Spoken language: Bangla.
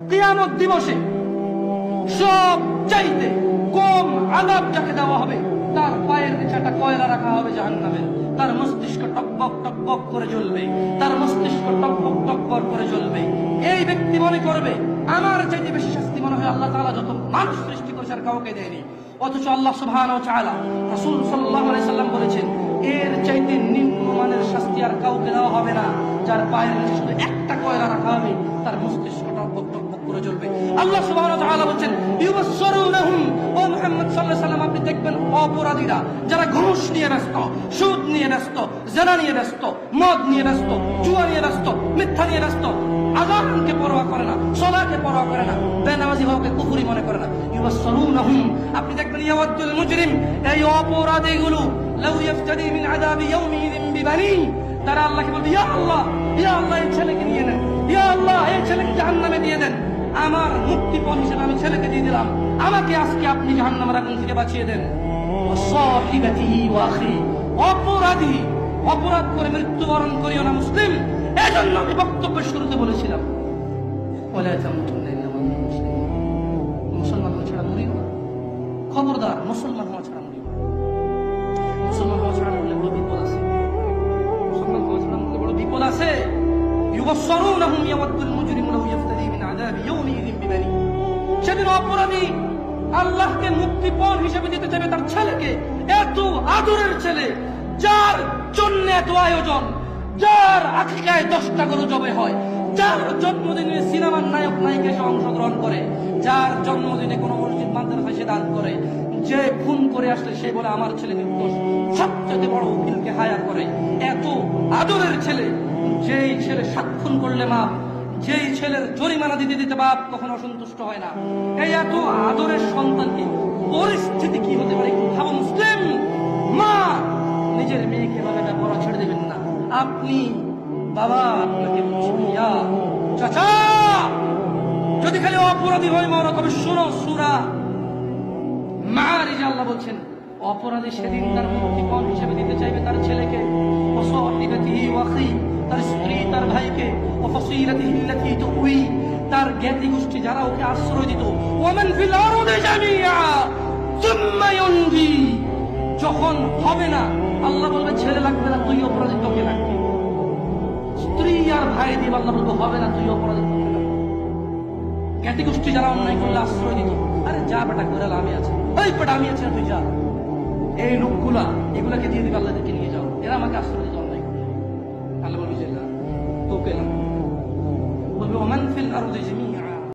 কিয়ামত দিবসে সব চাইতে কম আযাব যাকে দেওয়া হবে তার পায়ের নিচে একটা কয়লা রাখা হবে জাহান্নামে। তার মস্তিষ্ক টকবক টকবক করে জ্বলবে, তার মস্তিষ্ক টকবক টকবক করে জ্বলবে। এই ব্যক্তি মনে করবে আমার চাইতে বেশি শাস্তি মনে হয় আল্লাহ তাআলা যত মানুষ সৃষ্টি করেছে আর কাউকে দেয়নি। অথচ আল্লাহ সুবহানাহু ওয়া তাআলা, রাসূল সাল্লাল্লাহু আলাইহি সাল্লাম বলেছেন এর চাইতে নিম্নমানের শাস্তি আর কাউকে দেওয়া হবে না, যার পায়ের নিচে শুধু একটা কয়লা রাখা হবে, তার মস্তিষ্ক টকবক টকবক করে জ্বলবে। আল্লাহ সুবহানাহু ওয়া তাআলা বলেন ইউবাসসিরুনাহুম, ও মুহাম্মদ সাল্লাল্লাহু আলাইহি সাল্লাম আপনি দেখবেন অপরাধীরা যারা ঘুষ নিয়ে ব্যস্ত, সুদ নিয়ে ব্যস্ত, জিনা নিয়ে ব্যস্ত, মদ নিয়ে ব্যস্ত, জুয়া নিয়ে ব্যস্ত, মিথ্যা নিয়ে ব্যস্ত, আযানকে পরোয়া করে না, সালাতকে পরোয়া করে না, বেনামাজি হওয়াকে কুফরি মনে করে না। ইউবাসসিরুনাহুম, আপনি দেখবেন ইয়াওয়াদুল মুজরিম, এই অপরাধীগুলো লাউ ইফতাদি মিন আযাবি ইয়াউমিযিন বিবানি, তারা আল্লাহকে বলবে ইয়া আল্লাহ, ইয়া আল্লাহ এই ছেলেকে নিয়ে নেন, ইয়া আল্লাহ এই ছেলেকে জাহান্নামে দিয়ে দেন, আমার মুক্তিপণ হিসেবে আমি ছেলেকে দিয়ে দিলাম, আমাকে আজকে আপনি জাহান্নামের আগুন থেকে বাঁচিয়ে দেন। সাহিবাতিহি ওয়া আখি, অপরাধী অপরাধ করে মৃত্যুবরণ করিও না মুসলিম। এজন্য আমি বক্তব্যের শুরুতে বলেছিলাম ওয়ালা তামুতুন্না ইল্লা ওয়া আনতুম মুসলিমুন, মুসলমান হওয়া ছাড়া মরিও না। খবরদার, মুসলমান হওয়া ছাড়া মরিও না। মুসলমান হওয়া ছাড়া মরলে বড় বিপদ আছে, মুসলমান হওয়া ছাড়া মরলে বড় বিপদ আছে। ইউবাসসিরুনাহুম ইয়াওয়াদুল মুজরিমু লাউ ইফতাদি মিন আযাবি ইয়াউমিযিন বিবানি, সেদিন অপরাধী আল্লাহকে মুক্তিপণ হিসেবে দিতে চাইবে তার ছেলেকে, এত আদরের ছেলে যার জন্য এত আয়োজন, যার আকিকায় 10টা গরু জবে হয়, যার জন্মদিনে সিনেমার নায়ক নায়িকা এসে অংশগ্রহণ করে, যার জন্মদিনে কোনো মসজিদ মাদ্রাসায় সে দান করে, যে খুন করে আসলে সে বলে আমার ছেলে নির্দোষ, সবচেয়ে বড় উকিলকে হায়ার করে। এত আদরের ছেলে, যেই ছেলে 7 খুন করলে মাপ, যেই ছেলের জরিমানা দিতে দিতে বাপ কখনো অসন্তুষ্ট হয় না, এই এত আদরের সন্তানকে পরিস্থিতি কি হতে পারে একটু ভাবো মুসলিম। মা নিজের মেয়েকে ভাবে পড়া ছেড়ে দেবেন না। আপনি বাবা, আপনাকে বলছি ইয়া চাচা, যদি খালি অপরাধী হয় মরো, তবে শোনো সূরা মাআরিজে আল্লাহ বলছেন অপরাধী সেদিন তার মুক্তিপণ হিসেবে দিতে চাইবে তার ছেলেকে, ওয়াসাহিবাতিহি ওয়া আখি, তার স্ত্রী, তার ভাইকে, ওয়াফাসিলাতিহি আল্লাতী তুউই, তার জ্ঞাতি গোষ্ঠী যারা ওকে আশ্রয় দিত, ওয়ামান ফিল আরদি জামিআ সুম্মা ইউনজি, যখন হবে না আল্লাহ বলবে ছেলে লাগবে না, তুই অপরাধী, তোকে লাগবে। স্ত্রী আর ভাই দিয়ে আল্লাহ বলবে হবে না, তুই অপরাধী, তোকে লাগবে। জ্ঞাতি গোষ্ঠী যারা অন্যায় করলে আশ্রয় দিত, আরে যা বেটা করে আমি আছি, ওই বেটা আমি আছি না, তুই যা। এই লোকগুলা এগুলাকে দিয়ে দিবে আল্লাহকে নিয়ে যাও, এরা আমাকে আশ্রয় দিত অন্যায় করে। আল্লাহ বলবে যে না, তোকে লাগবে। বলবে ওমান ফিল আরদি